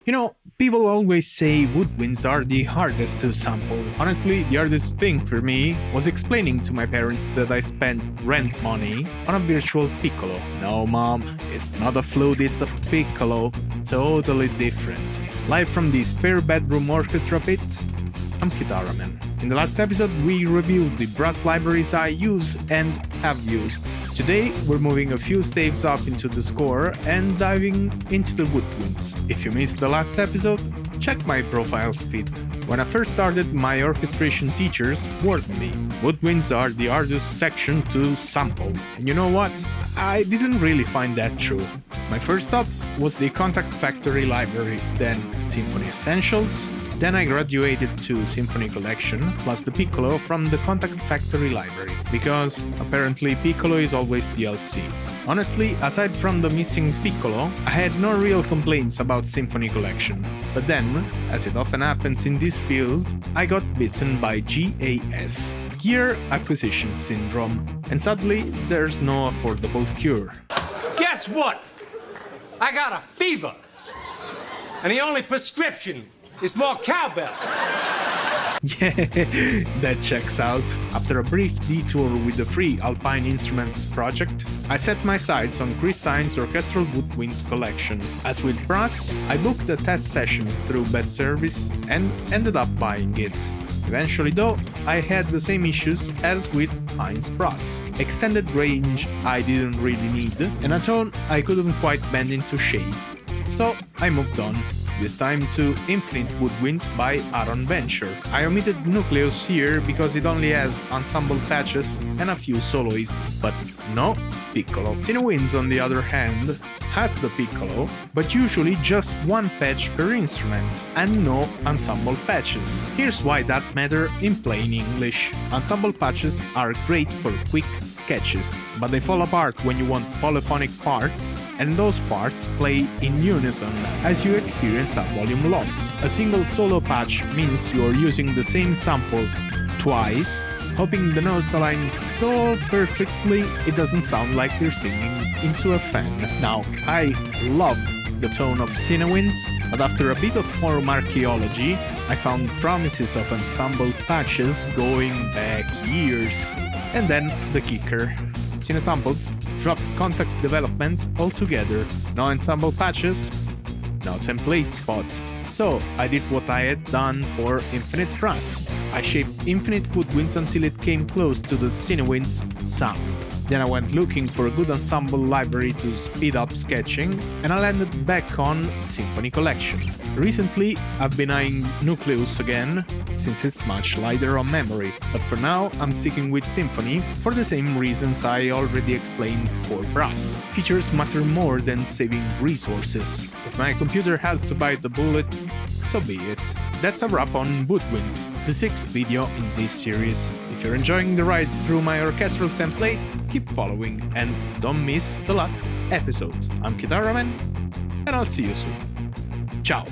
You know, people always say woodwinds are the hardest to sample. Honestly, the hardest thing for me was explaining to my parents that I spent rent money on a virtual piccolo. No, mom, it's not a flute, it's a piccolo. Totally different. Live from the spare bedroom orchestra pit, I'm Kitarraman. In the last episode, we reviewed the brass libraries I use and have used. Today, we're moving a few staves up into the score and diving into the woodwinds. If you missed the last episode, check my profiles feed. When I first started, my orchestration teachers warned me. Woodwinds are the hardest section to sample. And you know what? I didn't really find that true. My first stop was the Kontakt factory library, then Symphony Essentials. Then I graduated to Symphony Collection, plus the piccolo from the Kontakt factory library, because apparently piccolo is always DLC. Honestly, aside from the missing piccolo, I had no real complaints about Symphony Collection. But then, as it often happens in this field, I got bitten by GAS, Gear Acquisition Syndrome, and sadly there's no affordable cure. Guess what? I got a fever, and the only prescription is more cowbell. Yeah, that checks out. After a brief detour with the free Alpine Instruments project, I set my sights on Chris Hines' Orchestral Woodwinds collection. As with brass, I booked a test session through Best Service and ended up buying it. Eventually though, I had the same issues as with Hines brass. Extended range I didn't really need, and a tone I couldn't quite bend into shape. So I moved on. This time to Infinite Woodwinds by Aaron Venture. I omitted Nucleus here because it only has ensemble patches and a few soloists, but no piccolo. Cinewinds, on the other hand, has the piccolo, but usually just one patch per instrument, and no ensemble patches. Here's why that matters in plain English. Ensemble patches are great for quick sketches, but they fall apart when you want polyphonic parts, and those parts play in unison as you experience a volume loss. A single solo patch means you're using the same samples twice, hoping the notes align so perfectly it doesn't sound like they're singing into a fan. Now, I loved the tone of Cinewinds, but after a bit of forum archaeology, I found promises of ensemble patches going back years. And then the kicker. Cinesamples dropped Kontakt development altogether. No ensemble patches, no template spot. So I did what I had done for Infinite Brass. I shaped Infinite Woodwinds until it came close to the Cinewinds sound. Then I went looking for a good ensemble library to speed up sketching, and I landed back on Symphony Collection. Recently, I've been eyeing Nucleus again, since it's much lighter on memory, but for now I'm sticking with Symphony for the same reasons I already explained for brass. Features matter more than saving resources. If my computer has to bite the bullet, so be it. That's a wrap on Woodwinds, the 6th video in this series. If you're enjoying the ride through my orchestral template, keep following and don't miss the last episode. I'm Kitarraman, and I'll see you soon. Ciao!